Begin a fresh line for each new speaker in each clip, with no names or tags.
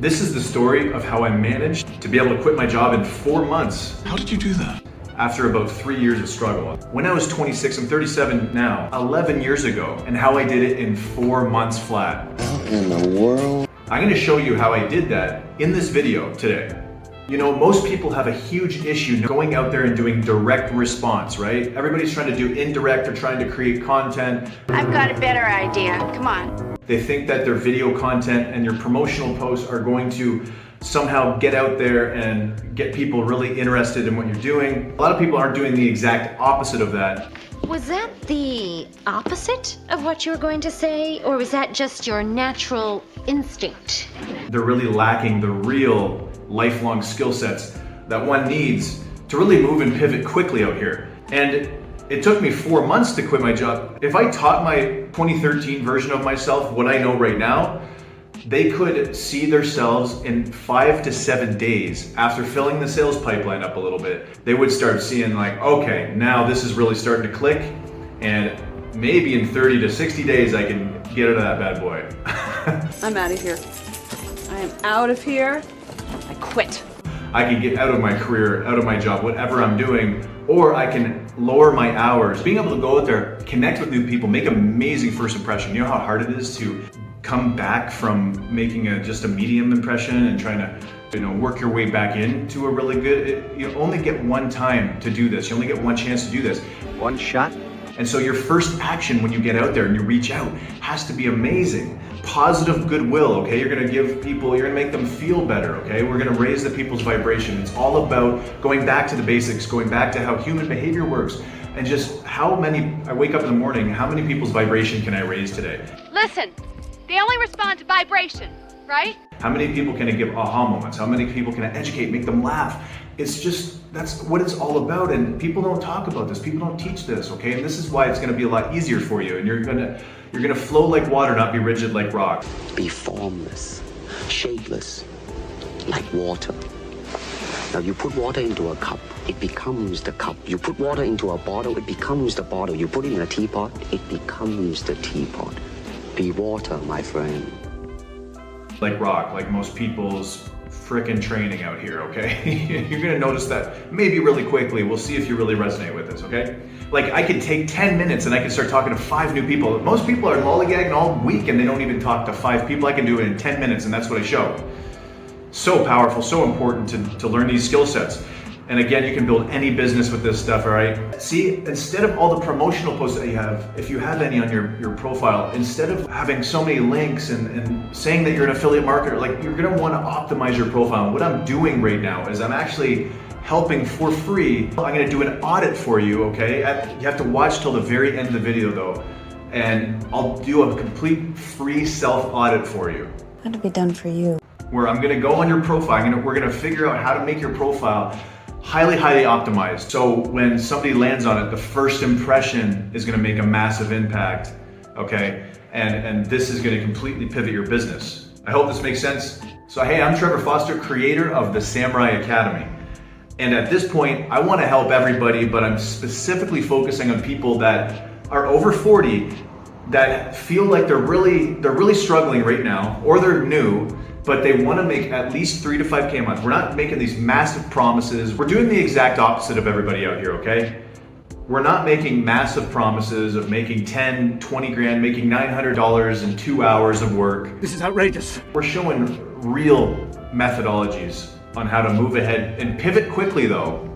This is the story of how I managed to be able to quit my job in 4 months.
How did you do that?
After about 3 years of struggle. When I was 26, I'm 37 now, 11 years ago, and how I did it in 4 months flat.
How in the world?
I'm gonna show you how I did that in this video today. You know, most people have a huge issue going out there and doing direct response, right? Everybody's trying to do indirect or trying to create content.
I've got a better idea. Come on.
They think that their video content and your promotional posts are going to somehow get out there and get people really interested in what you're doing. A lot of people aren't doing the exact opposite of that.
Was that the opposite of what you were going to say, or was that just your natural instinct?
They're really lacking the real lifelong skill sets that one needs to really move and pivot quickly out here. And it took me 4 months to quit my job. If I taught my 2013 version of myself what I know right now, they could see themselves in 5 to 7 days after filling the sales pipeline up a little bit. They would start seeing like, okay, now this is really starting to click, and maybe in 30 to 60 days I can get out of that bad boy.
I'm out of here. I am out of here. I quit.
I can get out of my career, out of my job, whatever I'm doing, or I can lower my hours. Being able to go out there, connect with new people, make an amazing first impression. You know how hard it is to come back from making just a medium impression and trying to work your way back into a really good, you only get one time to do this. You only get one chance to do this.
One shot?
And so your first action when you get out there and you reach out has to be amazing. Positive goodwill, okay? You're gonna give people, you're gonna make them feel better, okay? We're gonna raise the people's vibration. It's all about going back to the basics, going back to how human behavior works, and just how many, I wake up in the morning, how many people's vibration can I raise today?
Listen, they only respond to vibration, right?
How many people can I give aha moments? How many people can I educate, make them laugh? It's just, that's what it's all about, and people don't talk about this. People don't teach this, okay? And this is why it's gonna be a lot easier for you, and you're gonna flow like water, not be rigid like rock.
Be formless, shapeless, like water. Now you put water into a cup, it becomes the cup. You put water into a bottle, it becomes the bottle. You put it in a teapot, it becomes the teapot. Be water, my friend.
Like rock, like most people's frickin' training out here, okay? You're gonna notice that maybe really quickly. We'll see if you really resonate with this, okay? Like I could take 10 minutes and I could start talking to 5 new people. Most people are lollygagging all week and they don't even talk to 5 people. I can do it in 10 minutes and that's what I show. So powerful, so important to learn these skill sets. And again, you can build any business with this stuff, all right? See, instead of all the promotional posts that you have, if you have any on your profile, instead of having so many links and saying that you're an affiliate marketer, like you're gonna wanna optimize your profile. And what I'm doing right now is I'm actually helping for free. I'm gonna do an audit for you, okay? You have to watch till the very end of the video though, and I'll do a complete free self-audit for you.
How to be done for you.
Where I'm gonna go on your profile, we're gonna figure out how to make your profile highly optimized. So when somebody lands on it, the first impression is gonna make a massive impact, okay? And this is gonna completely pivot your business. I hope this makes sense. So hey, I'm Trevor Foster, creator of the Samurai Academy. And at this point, I wanna help everybody, but I'm specifically focusing on people that are over 40 that feel like they're really struggling right now, or they're new, but they want to make at least 3 to 5K a month. We're not making these massive promises. We're doing the exact opposite of everybody out here, okay? We're not making massive promises of making 10, 20 grand, making $900 in 2 hours of work.
This is outrageous.
We're showing real methodologies on how to move ahead and pivot quickly though.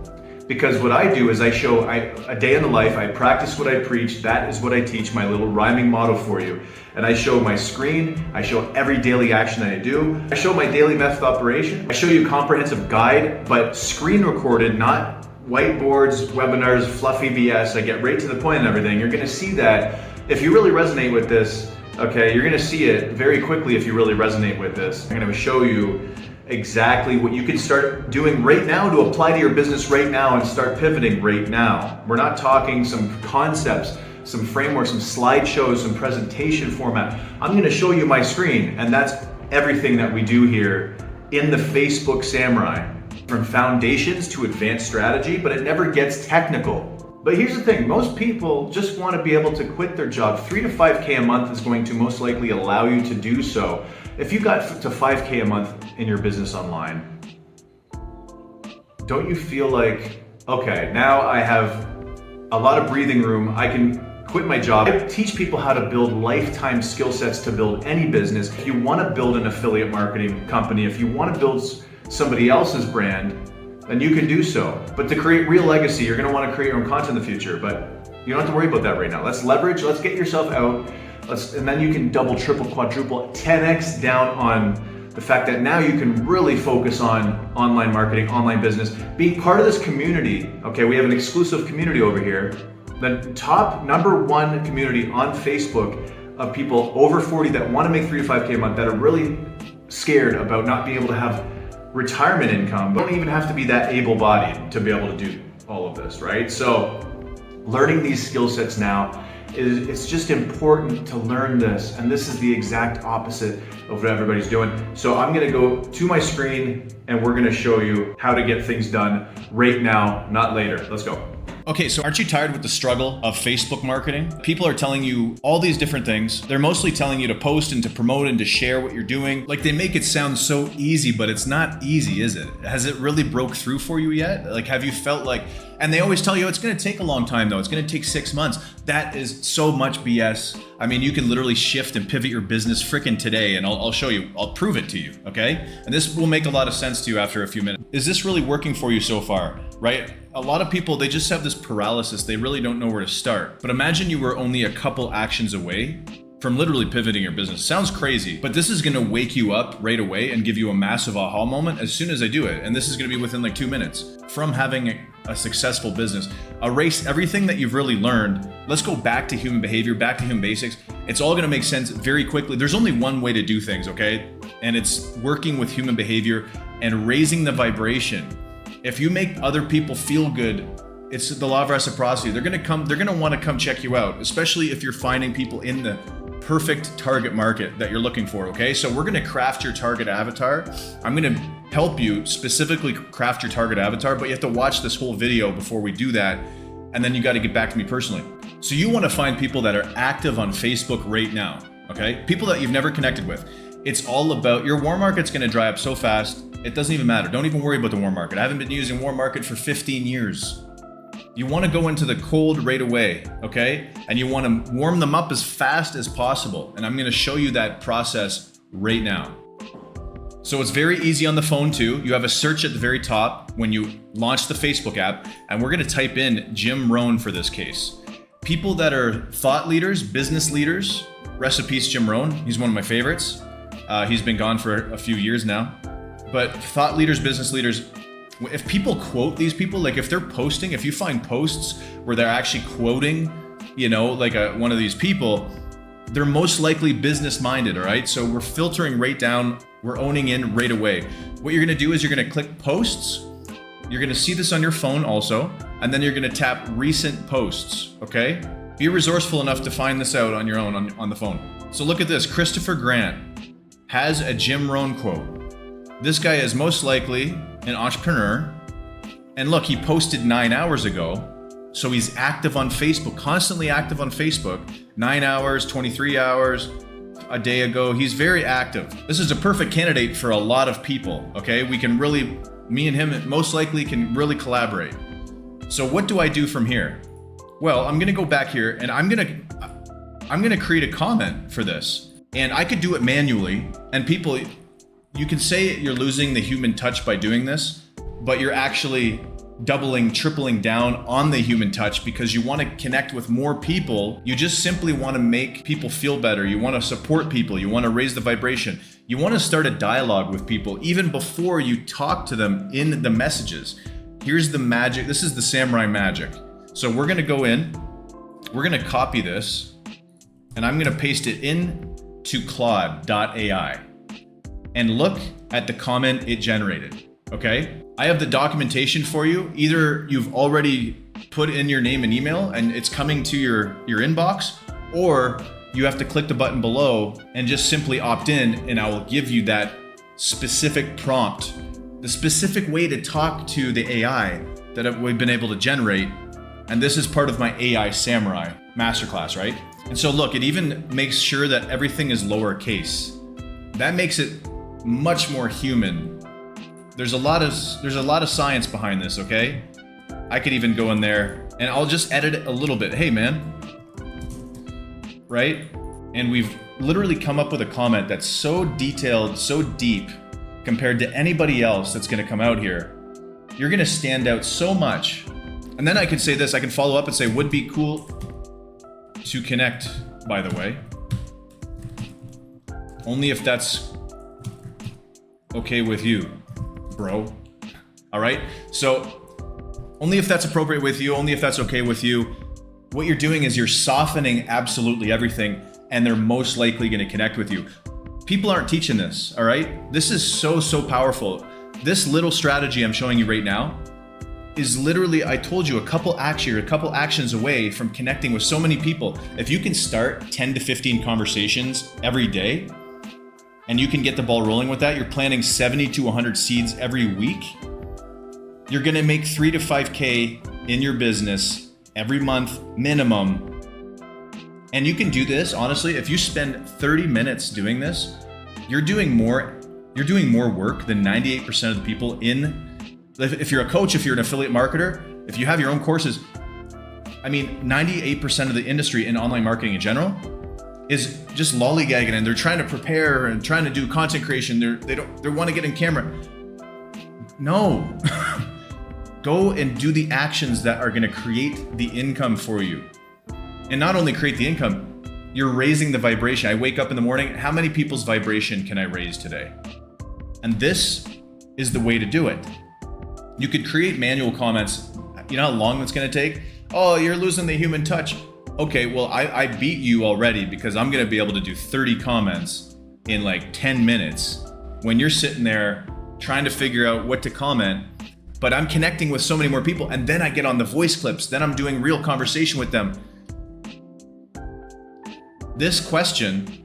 Because what I do is I show a day in the life, I practice what I preach, that is what I teach, my little rhyming motto for you. And I show my screen, I show every daily action that I do. I show my daily method of operation. I show you a comprehensive guide, but screen recorded, not whiteboards, webinars, fluffy BS. I get right to the point and everything. You're gonna see that if you really resonate with this, okay, you're gonna see it very quickly if you really resonate with this. I'm gonna show you exactly what you can start doing right now to apply to your business right now and start pivoting right now. We're not talking some concepts, some frameworks, some slideshows, some presentation format. I'm gonna show you my screen, and that's everything that we do here in the Facebook Samurai. From foundations to advanced strategy, but it never gets technical. But here's the thing, most people just want to be able to quit their job. 3 to 5K a month is going to most likely allow you to do so. if you got to 5K a month in your business online, don't you feel like, okay, now I have a lot of breathing room, I can quit my job. I teach people how to build lifetime skill sets to build any business. If you want to build an affiliate marketing company, if you want to build somebody else's brand, then you can do so. But to create real legacy, you're going to want to create your own content in the future, but you don't have to worry about that right now. Let's leverage, let's get yourself out, and then you can double, triple, quadruple, 10x down on the fact that now you can really focus on online marketing, online business, being part of this community. Okay, we have an exclusive community over here. The top #1 community on Facebook of people over 40 that want to make 3 to 5K a month, that are really scared about not being able to have retirement income, but don't even have to be that able-bodied to be able to do all of this, right? So learning these skill sets now, it's just important to learn this, and this is the exact opposite of what everybody's doing. So I'm gonna go to my screen and we're gonna show you how to get things done right now, not later. Let's go.
Okay, so aren't you tired with the struggle of Facebook marketing? People are telling you all these different things. They're mostly telling you to post and to promote and to share what you're doing. Like, they make it sound so easy, but it's not easy, is it? Has it really broke through for you yet? Like, have you felt like, and they always tell you it's gonna take a long time though, it's gonna take 6 months. That is so much BS. I mean, you can literally shift and pivot your business frickin' today, and I'll show you, I'll prove it to you, okay? And this will make a lot of sense to you after a few minutes. Is this really working for you so far, right? A lot of people, they just have this paralysis. They really don't know where to start. But imagine you were only a couple actions away from literally pivoting your business. Sounds crazy, but this is gonna wake you up right away and give you a massive aha moment as soon as I do it. And this is gonna be within like 2 minutes from having a successful business. Erase everything that you've really learned. Let's go back to human behavior, back to human basics. It's all gonna make sense very quickly. There's only one way to do things, okay? And it's working with human behavior and raising the vibration. If you make other people feel good, it's the law of reciprocity. They're gonna want to come check you out, especially if you're finding people in the perfect target market that you're looking for, okay? So we're gonna craft your target avatar. I'm gonna help you specifically craft your target avatar, but you have to watch this whole video before we do that, and then you gotta get back to me personally. So you wanna find people that are active on Facebook right now, okay? People that you've never connected with. It's all about, your warm market's gonna dry up so fast, it doesn't even matter. Don't even worry about the warm market. I haven't been using warm market for 15 years. You want to go into the cold right away, okay? And you want to warm them up as fast as possible. And I'm going to show you that process right now. So it's very easy on the phone too. You have a search at the very top when you launch the Facebook app, and we're going to type in Jim Rohn for this case. People that are thought leaders, business leaders, rest in peace Jim Rohn. He's one of my favorites. He's been gone for a few years now. But thought leaders, business leaders, if people quote these people, like if they're posting, if you find posts where they're actually quoting, you know, like one of these people, they're most likely business minded, all right? So we're filtering right down, we're owning in right away. What you're gonna do is you're gonna click posts. You're gonna see this on your phone also, and then you're gonna tap recent posts, okay? Be resourceful enough to find this out on your own on the phone. So look at this, Christopher Grant has a Jim Rohn quote. This guy is most likely an entrepreneur. And look, he posted 9 hours ago. So he's active on Facebook, constantly active on Facebook. 9 hours, 23 hours, a day ago. He's very active. This is a perfect candidate for a lot of people, okay? We can really, me and him most likely can really collaborate. So what do I do from here? Well, I'm gonna go back here and I'm gonna create a comment for this. And I could do it manually, and people, you can say you're losing the human touch by doing this, but you're actually doubling, tripling down on the human touch because you want to connect with more people. You just simply want to make people feel better. You want to support people. You want to raise the vibration. You want to start a dialogue with people even before you talk to them in the messages. Here's the magic. This is the samurai magic. So we're going to go in, we're going to copy this, and I'm going to paste it in to Claude.ai. And look at the comment it generated, okay? I have the documentation for you. Either you've already put in your name and email and it's coming to your inbox, or you have to click the button below and just simply opt in, and I will give you that specific prompt, the specific way to talk to the AI that we've been able to generate. And this is part of my AI Samurai masterclass, right? And so look, it even makes sure that everything is lowercase. That makes it much more human. There's a lot of science behind this, okay? I could even go in there and I'll just edit it a little bit. Hey man, right? And we've literally come up with a comment that's so detailed, so deep compared to anybody else that's gonna come out here. You're gonna stand out so much. And then I could say this, I can follow up and say, would be cool to connect, by the way. Only if that's okay with you, bro. All right? So only if that's appropriate with you, only if that's okay with you. What you're doing is you're softening absolutely everything, and they're most likely going to connect with you. People aren't teaching this, all right? This is so powerful. This little strategy I'm showing you right now is literally, I told you, a couple actions away from connecting with so many people. If you can start 10 to 15 conversations every day, and you can get the ball rolling with that, you're planting 70 to 100 seeds every week, you're gonna make 3 to 5K in your business every month minimum. And you can do this, honestly, if you spend 30 minutes doing this, you're doing more work than 98% of the people if you're a coach, if you're an affiliate marketer, if you have your own courses, 98% of the industry in online marketing in general is just lollygagging, and they're trying to prepare and trying to do content creation. They want to get in camera. No, go and do the actions that are going to create the income for you. And not only create the income, you're raising the vibration. I wake up in the morning, how many people's vibration can I raise today? And this is the way to do it. You could create manual comments. You know how long it's going to take? Oh, you're losing the human touch. Okay, well, I beat you already because I'm going to be able to do 30 comments in like 10 minutes when you're sitting there trying to figure out what to comment. But I'm connecting with so many more people, and then I get on the voice clips. Then I'm doing real conversation with them. This question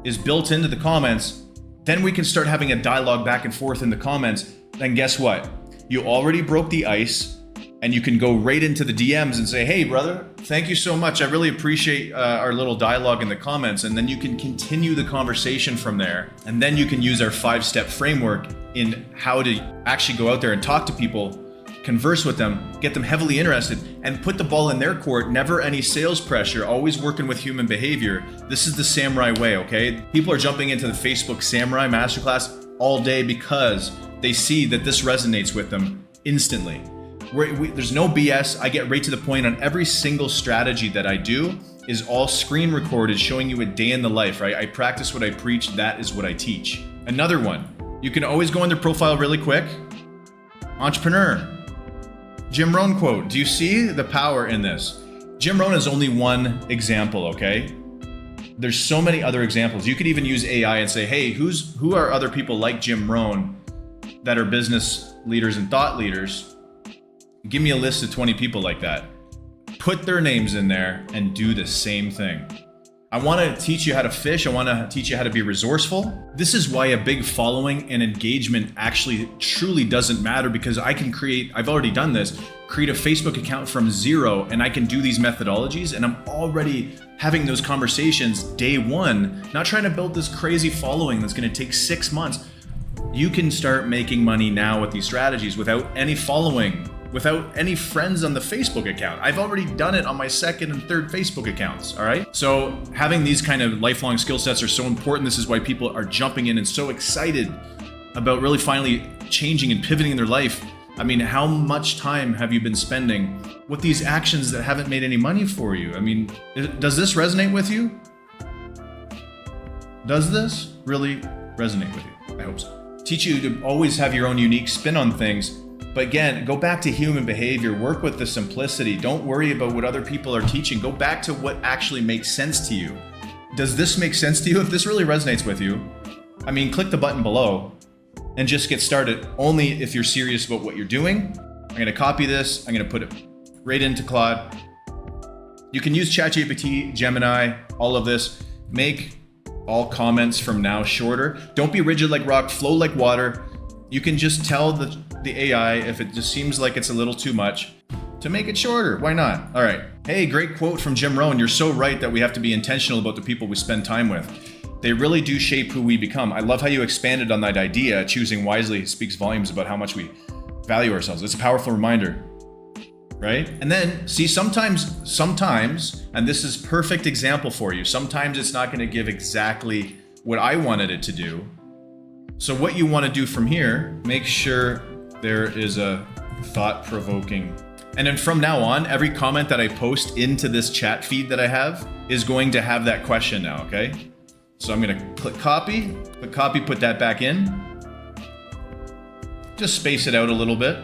is built into the comments. Then we can start having a dialogue back and forth in the comments. Then guess what? You already broke the ice, and you can go right into the DMs and say, hey brother, thank you so much. I really appreciate our little dialogue in the comments. And then you can continue the conversation from there. And then you can use our 5-step framework in how to actually go out there and talk to people, converse with them, get them heavily interested, and put the ball in their court. Never any sales pressure, always working with human behavior. This is the samurai way, okay? People are jumping into the Facebook Samurai Masterclass all day because they see that this resonates with them instantly. There's no BS. I get right to the point on every single strategy that I do is all screen recorded, showing you a day in the life, right? I practice what I preach. That is what I teach. Another one, you can always go on their profile really quick. Entrepreneur. Jim Rohn quote. Do you see the power in this? Jim Rohn is only one example, okay? There's so many other examples. You could even use AI and say, hey, who are other people like Jim Rohn that are business leaders and thought leaders? Give me a list of 20 people like that. Put their names in there and do the same thing. I want to teach you how to fish. I want to teach you how to be resourceful. This is why a big following and engagement actually truly doesn't matter, because I've already done this, create a Facebook account from zero, and I can do these methodologies, and I'm already having those conversations day one, not trying to build this crazy following that's going to take 6 months. You can start making money now with these strategies without any following, without any friends on the Facebook account. I've already done it on my second and third Facebook accounts, all right? So having these kind of lifelong skill sets are so important. This is why people are jumping in and so excited about really finally changing and pivoting in their life. I mean, how much time have you been spending with these actions that haven't made any money for you? I mean, does this resonate with you? Does this really resonate with you? I hope so. Teach you to always have your own unique spin on things. But again, go back to human behavior, work with the simplicity. Don't worry about what other people are teaching. Go back to what actually makes sense to you. Does this make sense to you? If this really resonates with you, I mean, click the button below and just get started, only if you're serious about what you're doing. I'm gonna copy this, I'm gonna put it right into Claude. You can use ChatGPT, Gemini, all of this. Make all comments from now shorter. Don't be rigid like rock, flow like water. You can just tell the AI if it just seems like it's a little too much to make it shorter. Why not? All right. Hey, great quote from Jim Rohn. You're so right that we have to be intentional about the people we spend time with. They really do shape who we become. I love how you expanded on that idea. Choosing wisely speaks volumes about how much we value ourselves. It's a powerful reminder, right? And then see, sometimes, and this is perfect example for you, sometimes it's not going to give exactly what I wanted it to do. So what you want to do from here, make sure there is a thought-provoking. And then from now on, every comment that I post into this chat feed that I have is going to have that question now, okay? So I'm gonna click copy, put that back in. Just space it out a little bit.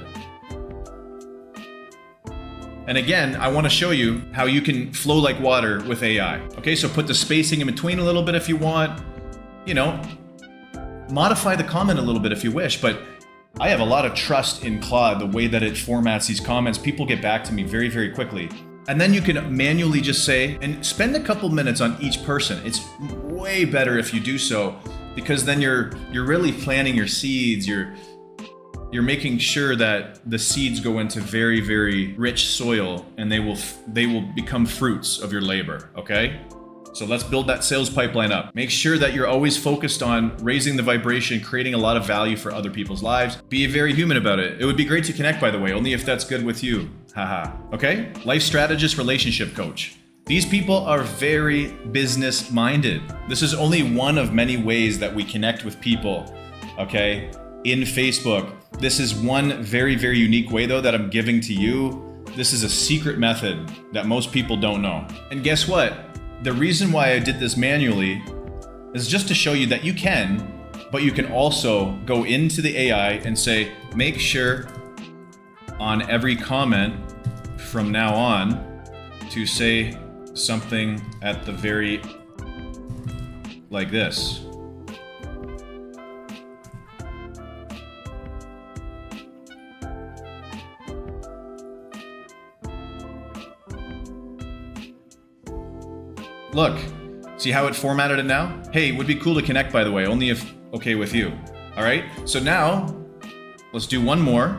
And again, I wanna show you how you can flow like water with AI. Okay, so put the spacing in between a little bit if you want. You know, modify the comment a little bit if you wish, but I have a lot of trust in Claude, the way that it formats these comments. People get back to me very, very quickly. And then you can manually just say, and spend a couple minutes on each person. It's way better if you do so, because then you're really planting your seeds. You're making sure that the seeds go into very, very rich soil, and they will become fruits of your labor, okay? So let's build that sales pipeline up. Make sure that you're always focused on raising the vibration, creating a lot of value for other people's lives. Be very human about it. It would be great to connect, by the way, only if that's good with you. Haha. Okay? Life strategist, relationship coach. These people are very business minded. This is only one of many ways that we connect with people, okay? In Facebook. This is one very, very unique way though that I'm giving to you. This is a secret method that most people don't know. And guess what? The reason why I did this manually is just to show you that you can, but you can also go into the AI and say, make sure on every comment from now on to say something at the very, like this. Look, see how it formatted it now? Hey, it would be cool to connect, by the way, only if okay with you. All right, so now let's do one more.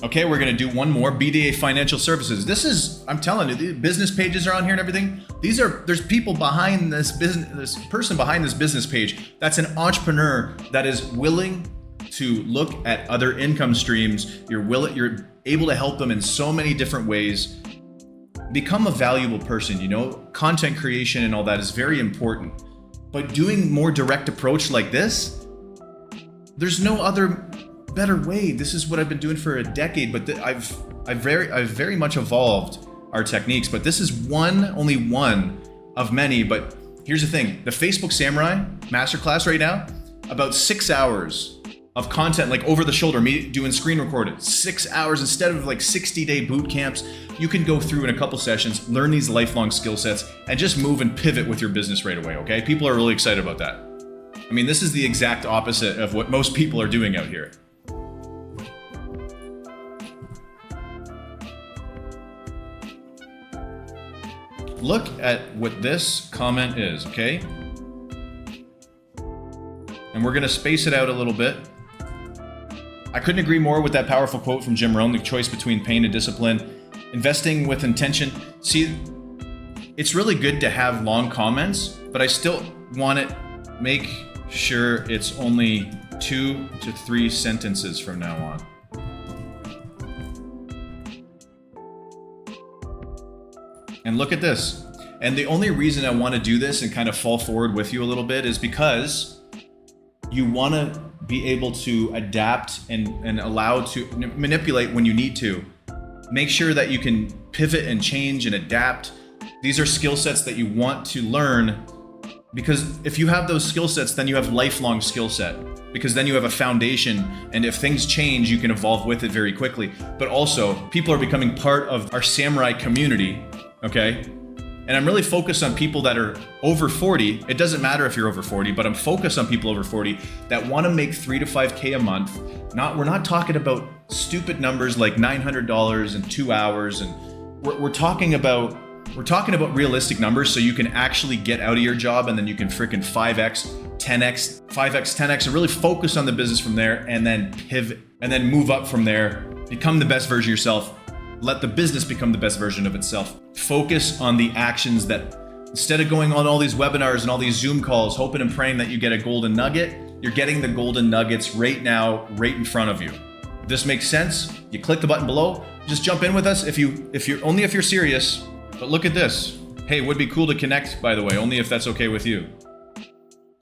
Okay, we're gonna do one more, BDA Financial Services. This is, I'm telling you, the business pages are on here and everything. There's people behind this business, this person behind this business page that's an entrepreneur that is willing to look at other income streams. You're able to help them in so many different ways. Become a valuable person, you know? Content creation and all that is very important. But doing more direct approach like this, there's no other better way. This is what I've been doing for a decade, but I've very much evolved our techniques, but this is only one of many. But here's the thing, the Facebook Samurai Masterclass right now, about 6 hours of content, like over the shoulder, me doing screen recorded, 6 hours instead of like 60-day boot camps. You can go through in a couple sessions, learn these lifelong skill sets, and just move and pivot with your business right away, okay? People are really excited about that. I mean, this is the exact opposite of what most people are doing out here. Look at what this comment is, okay? And we're gonna space it out a little bit. I couldn't agree more with that powerful quote from Jim Rohn, the choice between pain and discipline. Investing with intention. See, it's really good to have long comments, but I still want it, make sure it's only 2 to 3 sentences from now on. And look at this. And the only reason I want to do this and kind of fall forward with you a little bit is because you want to be able to adapt and allow to manipulate when you need to. Make sure that you can pivot and change and adapt. These are skill sets that you want to learn, because if you have those skill sets, then you have lifelong skill set, because then you have a foundation, and if things change, you can evolve with it very quickly. But also, people are becoming part of our samurai community, okay? And I'm really focused on people that are over 40. It doesn't matter if you're over 40, but I'm focused on people over 40 that want to make 3 to 5K a month. We're not talking about stupid numbers like $900 in 2 hours, and we're talking about realistic numbers, so you can actually get out of your job and then you can freaking 5x, 10x, and really focus on the business from there, and then pivot and then move up from there. Become the best version of yourself. Let the business become the best version of itself. Focus on the actions that Instead of going on all these webinars and all these Zoom calls, hoping and praying that you get a golden nugget, you're getting the golden nuggets right now, right in front of you. If this makes sense, you click the button below, just jump in with us if you're serious. But look at this. Hey, it would be cool to connect, by the way, only if that's okay with you.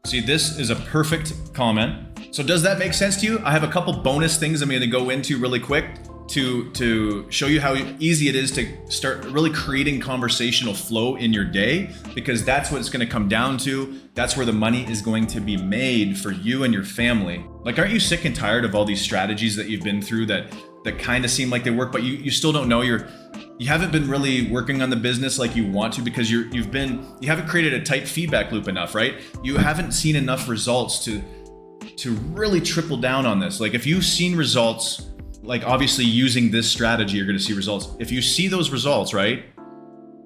See, this is a perfect comment. So does that make sense to you? I have a couple bonus things I'm going to go into really quick to show you how easy it is to start really creating conversational flow in your day, because that's what it's going to come down to. That's where the money is going to be made for you and your family. Like, aren't you sick and tired of all these strategies that you've been through that kind of seem like they work, but you still don't know you haven't been really working on the business like you want to, because you haven't created a tight feedback loop enough, right? You haven't seen enough results to really triple down on this. Like, if you've seen results, like obviously using this strategy, you're going to see results. If you see those results, right,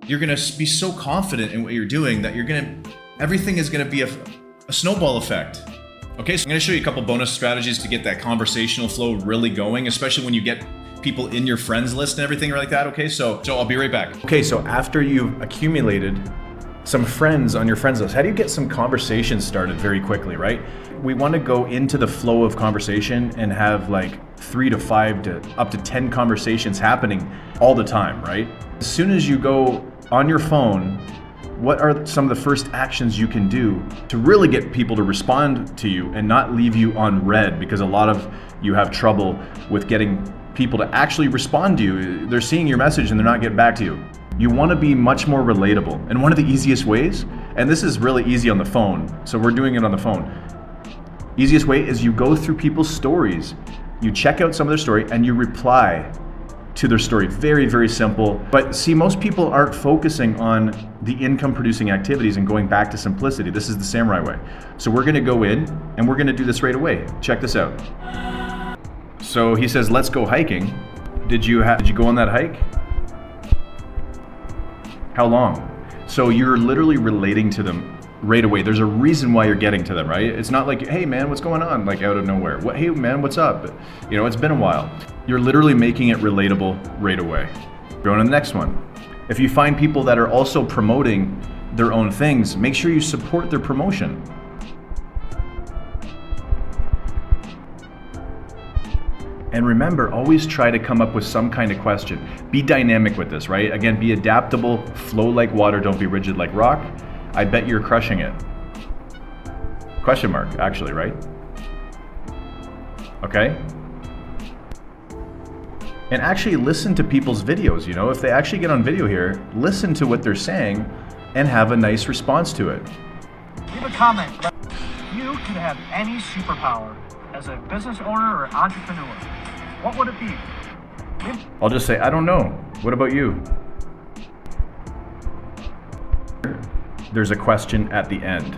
you're going to be so confident in what you're doing that everything is going to be a snowball effect. Okay, so I'm going to show you a couple bonus strategies to get that conversational flow really going, especially when you get people in your friends list and everything like that. Okay, so I'll be right back.
Okay, so after you've accumulated some friends on your friends list, how do you get some conversations started very quickly, right? We want to go into the flow of conversation and have like 3 to 5 to up to 10 conversations happening all the time, right? As soon as you go on your phone, what are some of the first actions you can do to really get people to respond to you and not leave you on red? Because a lot of you have trouble with getting people to actually respond to you. They're seeing your message and they're not getting back to you. You want to be much more relatable. And one of the easiest ways, and this is really easy on the phone, so we're doing it on the phone. Easiest way is you go through people's stories, you check out some of their story and you reply to their story. Very, very simple. But see, most people aren't focusing on the income producing activities and going back to simplicity. This is the samurai way. So we're going to go in and we're going to do this right away. Check this out. So he says, let's go hiking. Did you go on that hike? How long? So you're literally relating to them right away. There's a reason why you're getting to them, right? It's not like, hey man, what's going on? Like out of nowhere. Hey man, what's up? You know, it's been a while. You're literally making it relatable right away. Going to the next one. If you find people that are also promoting their own things, make sure you support their promotion. And remember, always try to come up with some kind of question. Be dynamic with this, right? Again, be adaptable, flow like water, don't be rigid like rock. I bet you're crushing it. Question mark, actually, right? Okay? And actually listen to people's videos, you know? If they actually get on video here, listen to what they're saying and have a nice response to it.
Leave a comment. If you could have any superpower as a business owner or entrepreneur, what would it be?
I'll just say, I don't know. What about you? There's a question at the end.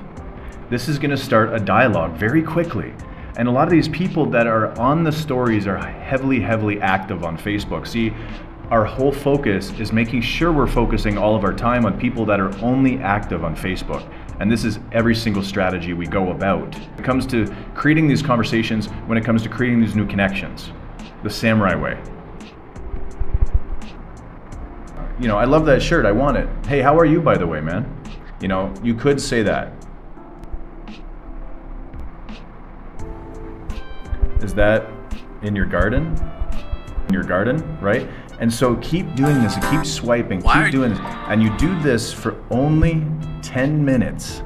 This is going to start a dialogue very quickly. And a lot of these people that are on the stories are heavily, heavily active on Facebook. See, our whole focus is making sure we're focusing all of our time on people that are only active on Facebook. And this is every single strategy we go about. When it comes to creating these conversations, when it comes to creating these new connections, the samurai way. You know, I love that shirt, I want it. Hey, how are you, by the way, man? You know, you could say that. Is that in your garden? In your garden, right? And so keep doing this, and keep swiping, keep doing this. And you do this for only 10 minutes.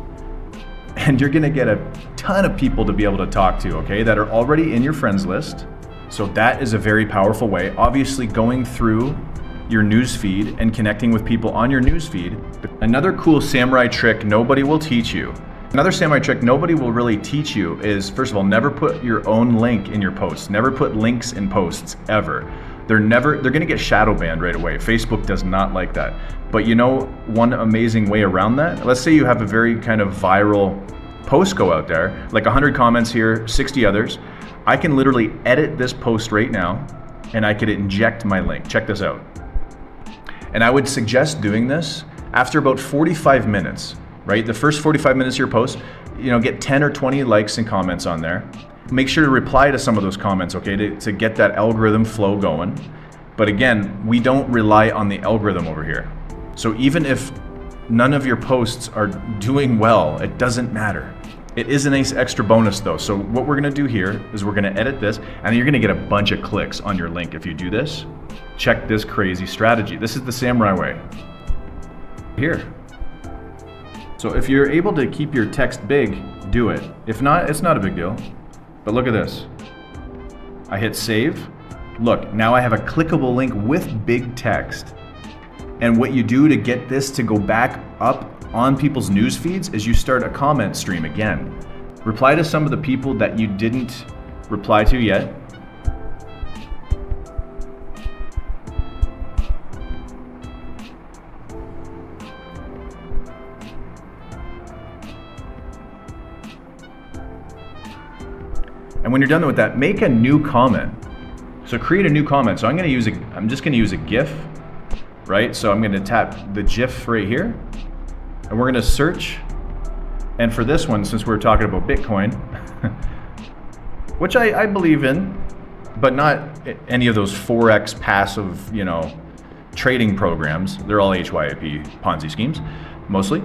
And you're gonna get a ton of people to be able to talk to, okay, that are already in your friends list. So that is a very powerful way. Obviously, going through your news feed and connecting with people on your news feed. Another cool samurai trick nobody will teach you. Another samurai trick nobody will really teach you is, first of all, never put your own link in your posts. Never put links in posts, ever. They're gonna get shadow banned right away. Facebook does not like that. But you know, one amazing way around that, let's say you have a very kind of viral post go out there, like 100 comments here, 60 others. I can literally edit this post right now and I could inject my link. Check this out. And I would suggest doing this after about 45 minutes, right? The first 45 minutes of your post, you know, get 10 or 20 likes and comments on there. Make sure to reply to some of those comments, okay, to get that algorithm flow going. But again, we don't rely on the algorithm over here. So even if
none of your posts are doing well, it doesn't matter. It is a nice extra bonus though. So what we're gonna do here is we're gonna edit this, and you're gonna get a bunch of clicks on your link if you do this. Check this crazy strategy. This is the samurai way. Here. So if you're able to keep your text big, do it. If not, it's not a big deal. But look at this. I hit save. Look, now I have a clickable link with big text. And what you do to get this to go back up on people's news feeds is you start a comment stream again. Reply to some of the people that you didn't reply to yet. And when you're done with that, make a new comment. So create a new comment. So I'm just gonna use a GIF, right? So I'm gonna tap the GIF right here, and we're gonna search. And for this one, since we're talking about Bitcoin, which I believe in, but not any of those Forex passive, trading programs. They're all HYIP Ponzi schemes, mostly.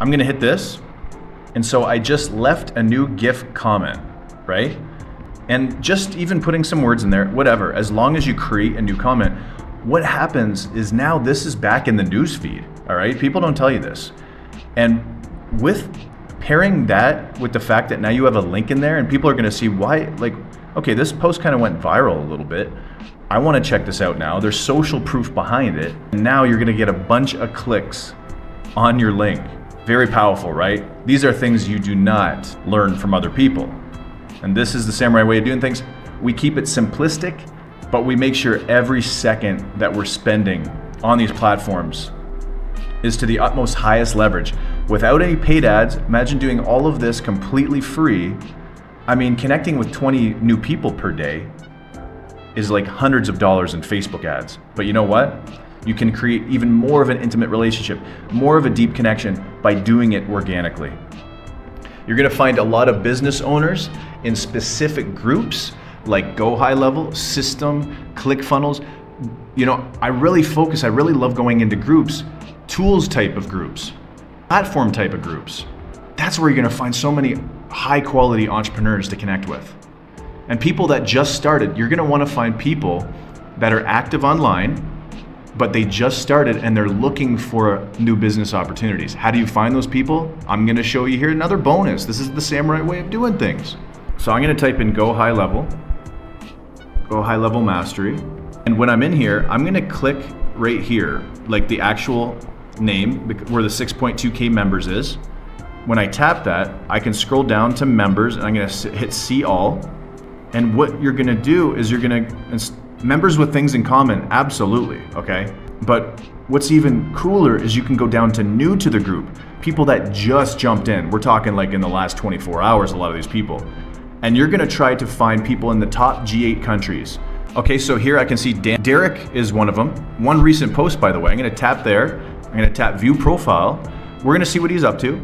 I'm gonna hit this. And so I just left a new GIF comment, right? And just even putting some words in there, whatever, as long as you create a new comment, what happens is now this is back in the news feed, all right? People don't tell you this. And with pairing that with the fact that now you have a link in there and people are gonna see why, okay, this post kind of went viral a little bit. I wanna check this out now. There's social proof behind it. And now you're gonna get a bunch of clicks on your link. Very powerful, right? These are things you do not learn from other people. And this is the samurai way of doing things. We keep it simplistic, but we make sure every second that we're spending on these platforms is to the utmost highest leverage. Without any paid ads, imagine doing all of this completely free. I mean, connecting with 20 new people per day is like hundreds of dollars in Facebook ads. But you know what? You can create even more of an intimate relationship, more of a deep connection by doing it organically. You're gonna find a lot of business owners in specific groups like Go High Level, System, ClickFunnels. I really love going into groups, tools type of groups, platform type of groups. That's where you're gonna find so many high quality entrepreneurs to connect with. And people that just started, you're gonna wanna find people that are active online, but they just started and they're looking for new business opportunities. How do you find those people? I'm gonna show you here another bonus. This is the samurai way of doing things. So I'm gonna type in Go High Level Mastery. And when I'm in here, I'm gonna click right here, like the actual name where the 6.2K members is. When I tap that, I can scroll down to members and I'm gonna hit see all. And what you're gonna do is members with things in common, absolutely, okay? But what's even cooler is you can go down to new to the group, people that just jumped in. We're talking like in the last 24 hours, a lot of these people. And you're gonna try to find people in the top G8 countries. Okay, so here I can see Derek is one of them. One recent post, by the way. I'm gonna tap there, I'm gonna tap view profile. We're gonna see what he's up to.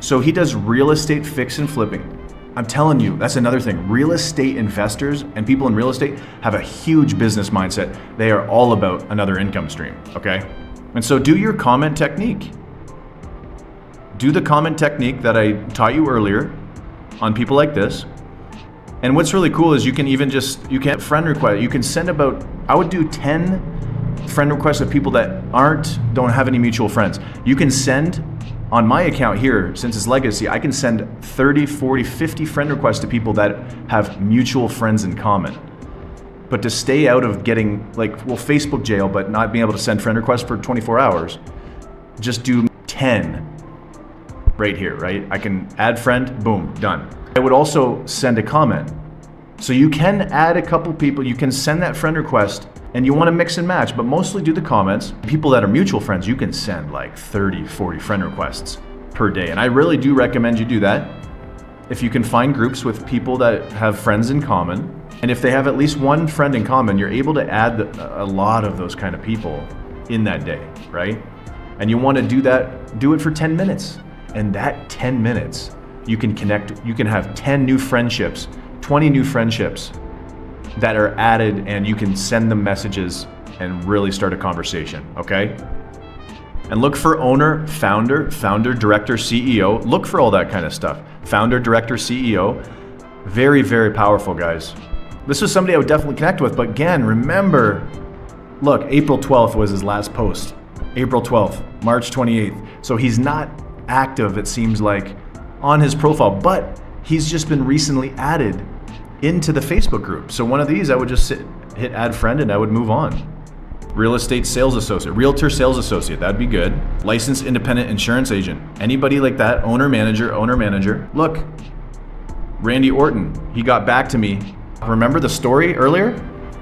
So he does real estate fix and flipping. I'm telling you, that's another thing. Real estate investors and people in real estate have a huge business mindset. They are all about another income stream, okay? And so do your comment technique. Do the comment technique that I taught you earlier on people like this. And what's really cool is you can friend request. You can send I would do 10 friend requests of people that don't have any mutual friends. You can send, on my account here, since it's legacy, I can send 30, 40, 50 friend requests to people that have mutual friends in common. But to stay out of getting Facebook jail, but not being able to send friend requests for 24 hours, just do 10 right here, right? I can add friend, boom, done. I would also send a comment. So you can add a couple people, you can send that friend request, and you want to mix and match, but mostly do the comments. People that are mutual friends, you can send like 30, 40 friend requests per day. And I really do recommend you do that. If you can find groups with people that have friends in common, and if they have at least one friend in common, you're able to add a lot of those kind of people in that day, right? And you want to do it for 10 minutes. And that 10 minutes, you can have 10 new friendships, 20 new friendships that are added, and you can send them messages and really start a conversation, okay? And
and look for owner, founder, director, CEO. Look for all that kind of stuff. Founder, director, CEO. Very, very powerful, guys. This was somebody I would definitely connect with, but again, remember, look, April 12th was his last post. April 12th, March 28th. So he's not active, it seems like, on his profile, but he's just been recently added into the Facebook group. So one of these, I would just hit add friend and I would move on. Real estate sales associate, realtor sales associate, that'd be good. Licensed independent insurance agent, anybody like that, owner manager. Look, Randy Orton, he got back to me. Remember the story earlier?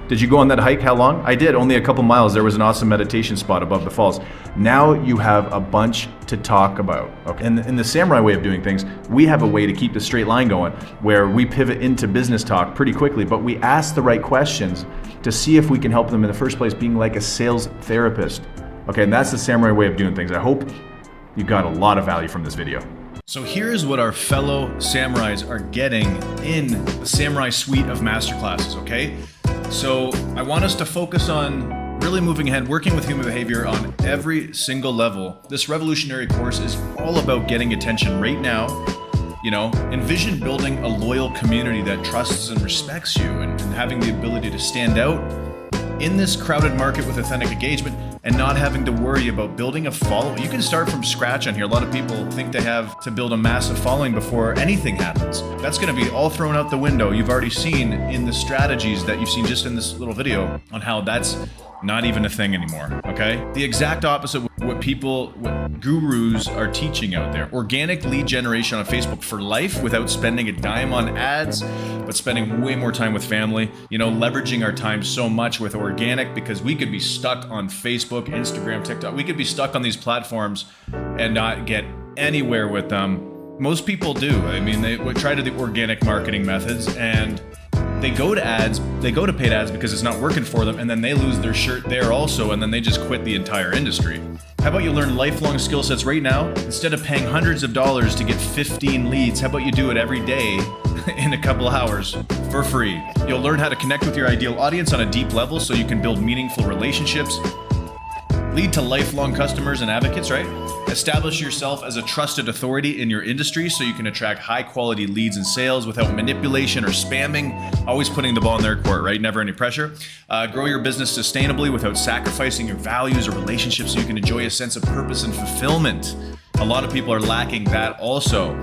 Did you go on that hike? How long? I did, only a couple miles. There was an awesome meditation spot above the falls. Now you have a bunch to talk about. Okay. And in the samurai way of doing things, we have a way to keep the straight line going where we pivot into business talk pretty quickly, but we ask the right questions to see if we can help them in the first place, being like a sales therapist. Okay, and that's the samurai way of doing things. I hope you got a lot of value from this video.
So here's what our fellow samurais are getting in the Samurai Suite of masterclasses, okay? So I want us to focus on really moving ahead, working with human behavior on every single level. This revolutionary course is all about getting attention right now. You know, envision building a loyal community that trusts and respects you and having the ability to stand out in this crowded market with authentic engagement and not having to worry about building a following. You can start from scratch on here. A lot of people think they have to build a massive following before anything happens. That's going to be all thrown out the window. You've already seen in the strategies that you've seen just in this little video on how that's not even a thing anymore, okay? The exact opposite what gurus are teaching out there. Organic lead generation on Facebook for life without spending a dime on ads, but spending way more time with family. You know, leveraging our time so much with organic because we could be stuck on Facebook, Instagram, TikTok. We could be stuck on these platforms and not get anywhere with them. Most people do. I mean, they try to do organic marketing methods and they go to ads, they go to paid ads because it's not working for them, and then they lose their shirt there also, and then they just quit the entire industry. How about you learn lifelong skill sets right now? Instead of paying hundreds of dollars to get 15 leads, how about you do it every day in a couple of hours for free? You'll learn how to connect with your ideal audience on a deep level so you can build meaningful relationships, lead to lifelong customers and advocates, right? Establish yourself as a trusted authority in your industry so you can attract high quality leads and sales without manipulation or spamming, always putting the ball in their court, right? Never any pressure. Grow your business sustainably without sacrificing your values or relationships so you can enjoy a sense of purpose and fulfillment. A lot of people are lacking that also.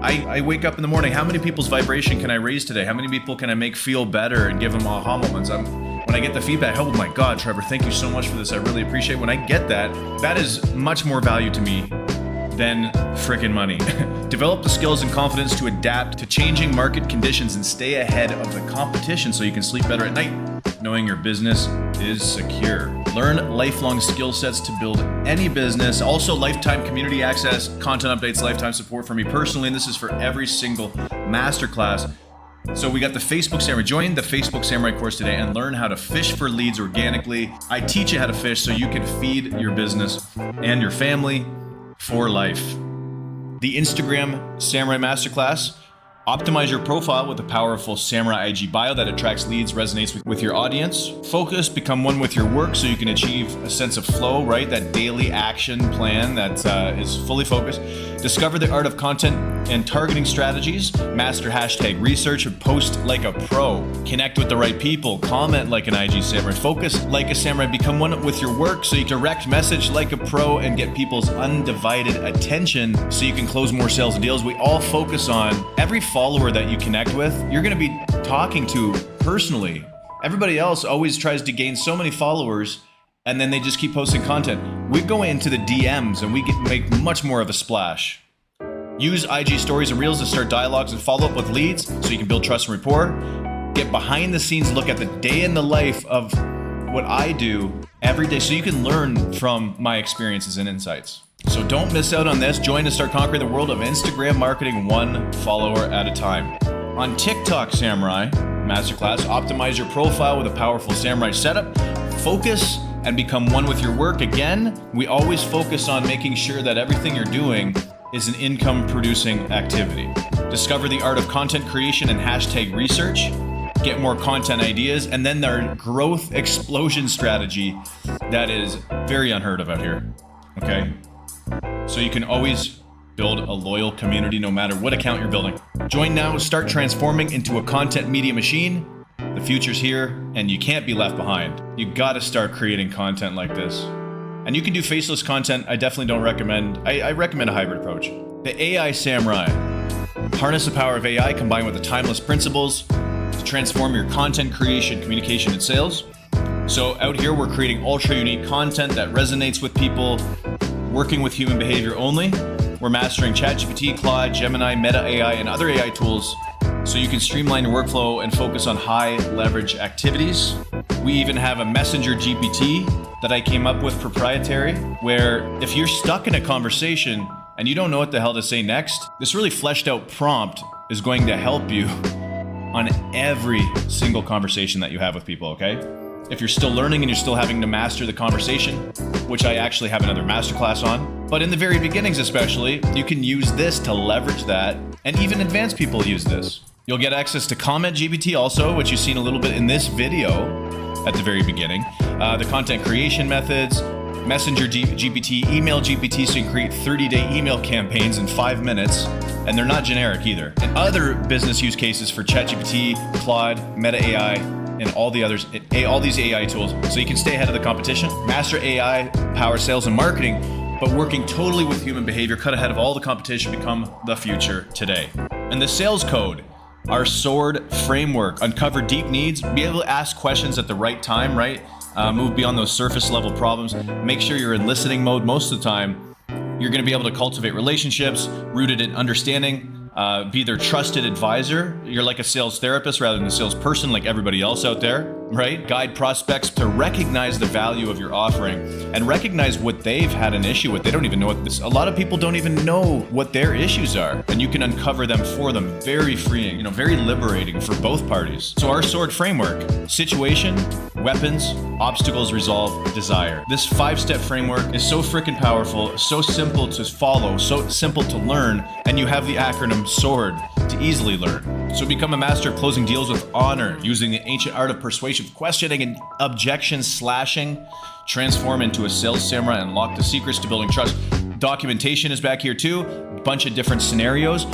I wake up in the morning, how many people's vibration can I raise today? How many people can I make feel better and give them aha moments? When I get the feedback, oh my God, Trevor, thank you so much for this. I really appreciate it. When I get that, that is much more value to me than frickin' money. Develop the skills and confidence to adapt to changing market conditions and stay ahead of the competition so you can sleep better at night, knowing your business is secure. Learn lifelong skill sets to build any business. Also, lifetime community access, content updates, lifetime support for me personally, and this is for every single masterclass. So we got the Facebook Samurai. Join the Facebook Samurai course today and learn how to fish for leads organically. I teach you how to fish so you can feed your business and your family for life. The Instagram Samurai Masterclass. Optimize your profile with a powerful Samurai IG bio that attracts leads, resonates with your audience. Focus, become one with your work so you can achieve a sense of flow, right? That daily action plan that is fully focused. Discover the art of content and targeting strategies. Master hashtag research and post like a pro. Connect with the right people. Comment like an IG Samurai. Focus like a samurai. Become one with your work so you direct message like a pro and get people's undivided attention so you can close more sales and deals. We all focus on every follower that you connect with, you're going to be talking to personally. Everybody else always tries to gain so many followers and then they just keep posting content. We go into the DMs and we make much more of a splash. Use IG stories and reels to start dialogues and follow up with leads so you can build trust and rapport. Get behind the scenes, look at the day in the life of what I do every day so you can learn from my experiences and insights. So don't miss out on this. Join to start conquering the world of Instagram marketing one follower at a time. On TikTok Samurai Masterclass, optimize your profile with a powerful Samurai setup. Focus and become one with your work. Again, we always focus on making sure that everything you're doing is an income producing activity. Discover the art of content creation and hashtag research. Get more content ideas, and then their growth explosion strategy that is very unheard of out here. okay? So you can always build a loyal community no matter what account you're building. Join now, start transforming into a content media machine. The future's here, and you can't be left behind. You gotta start creating content like this. And you can do faceless content. I definitely don't recommend, I recommend a hybrid approach. The AI Samurai. Harness the power of AI combined with the timeless principles to transform your content creation, communication, and sales. So out here, we're creating ultra unique content that resonates with people, working with human behavior only. We're mastering ChatGPT, Claude, Gemini, Meta AI, and other AI tools so you can streamline your workflow and focus on high leverage activities. We even have a Messenger GPT that I came up with proprietary, where if you're stuck in a conversation and you don't know what the hell to say next, this really fleshed out prompt is going to help you on every single conversation that you have with people, okay? If you're still learning and you're still having to master the conversation, which I actually have another masterclass on, but in the very beginnings especially, you can use this to leverage that, and even advanced people use this. You'll get access to Comment GPT also, which you've seen a little bit in this video at the very beginning, the content creation methods, Messenger GPT, Email GPT, so you can create 30-day email campaigns in 5 minutes, and they're not generic either. And other business use cases for ChatGPT, Claude, Meta AI, and all the others, all these AI tools, so you can stay ahead of the competition, master AI, power sales and marketing, but working totally with human behavior, cut ahead of all the competition, become the future today. And the sales code, our SWORD framework, uncover deep needs, be able to ask questions at the right time, right? Move beyond those surface level problems. Make sure you're in listening mode most of the time. You're going to be able to cultivate relationships rooted in understanding, be their trusted advisor. You're like a sales therapist rather than a salesperson like everybody else out there, right? Guide prospects to recognize the value of your offering and recognize what they've had an issue with. They don't even know what this, a lot of people don't even know what their issues are, and you can uncover them for them. Very freeing, very liberating for both parties. So our SWORD framework: situation, weapons, obstacles, resolve, desire. This 5-step framework is so freaking powerful, so simple to follow, so simple to learn, and you have the acronym SWORD to easily learn. So become a master of closing deals with honor, using the ancient art of persuasion, questioning and objection slashing, transform into a sales samurai, and unlock the secrets to building trust. Documentation is back here too, a bunch of different scenarios.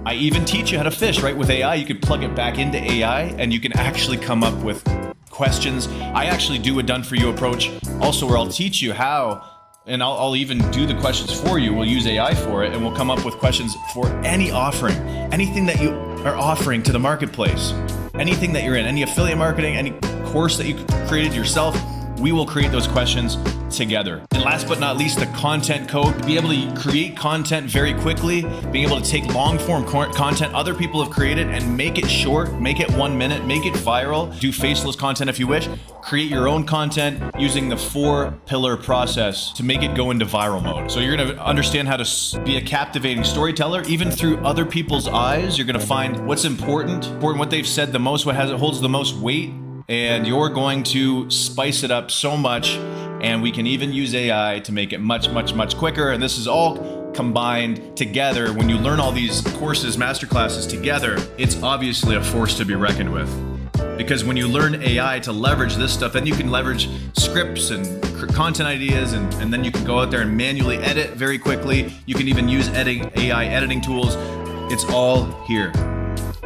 I even teach you how to fish, right? With AI, you can plug it back into AI and you can actually come up with questions. I actually do a done for you approach also, where I'll teach you how, and I'll even do the questions for you. We'll use AI for it, and we'll come up with questions for any offering, anything that you are offering to the marketplace, anything that you're in, any affiliate marketing, any course that you created yourself. We will create those questions together. And last but not least, the content code. Be able to create content very quickly, being able to take long form content other people have created and make it short, make it 1 minute, make it viral, do faceless content if you wish, create your own content using the 4-pillar process to make it go into viral mode. So you're gonna understand how to be a captivating storyteller, even through other people's eyes. You're gonna find what's important, what they've said the most, what holds the most weight, and you're going to spice it up so much, and we can even use AI to make it much, much, much quicker. And this is all combined together. When you learn all these courses, masterclasses together, it's obviously a force to be reckoned with. Because when you learn AI to leverage this stuff, then you can leverage scripts and content ideas, and then you can go out there and manually edit very quickly. You can even use AI editing tools. It's all here.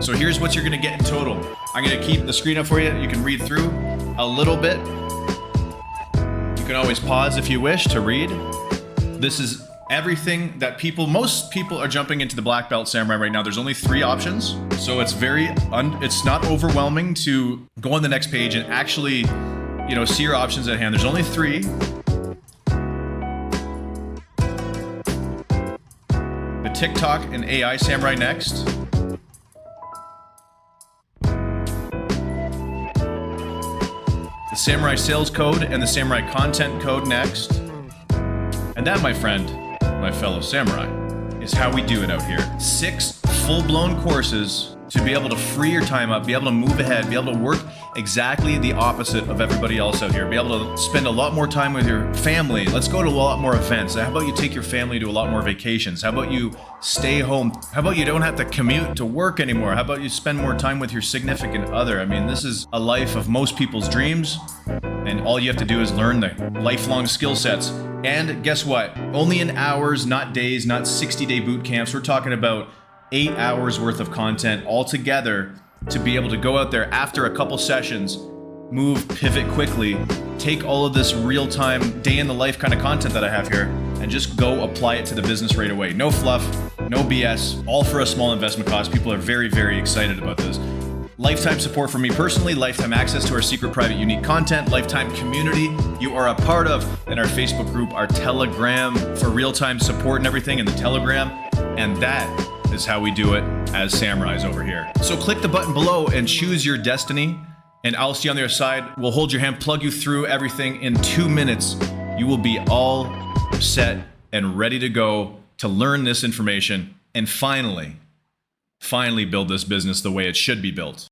So here's what you're gonna get in total. I'm gonna keep the screen up for you. You can read through a little bit. You can always pause if you wish to read. This is everything that most people are jumping into the Black Belt Samurai right now. There's only 3 options. So it's it's not overwhelming to go on the next page and actually, see your options at hand. There's only 3. The TikTok and AI Samurai next. The Samurai Sales Code and the Samurai Content Code next. And that, my friend, my fellow samurai, is how we do it out here. 6 full-blown courses to be able to free your time up, be able to move ahead, be able to work exactly the opposite of everybody else out here, be able to spend a lot more time with your family. Let's go to a lot more events. How about you take your family to a lot more vacations? How about you stay home? How about you don't have to commute to work anymore? How about you spend more time with your significant other? I mean, this is a life of most people's dreams, and all you have to do is learn the lifelong skill sets. And guess what? Only in hours, not days, not 60-day boot camps. We're talking about 8 hours worth of content altogether to be able to go out there after a couple sessions, move, pivot quickly, take all of this real-time, day-in-the-life kind of content that I have here, and just go apply it to the business right away. No fluff, no BS, all for a small investment cost. People are very, very excited about this. Lifetime support from me personally, lifetime access to our secret, private, unique content, lifetime community you are a part of, and our Facebook group, our Telegram for real-time support and everything in the Telegram. And that is how we do it as Samurais over here. So click the button below and choose your destiny, and I'll see you on the other side. We'll hold your hand, plug you through everything in 2 minutes. You will be all set and ready to go to learn this information and finally build this business the way it should be built.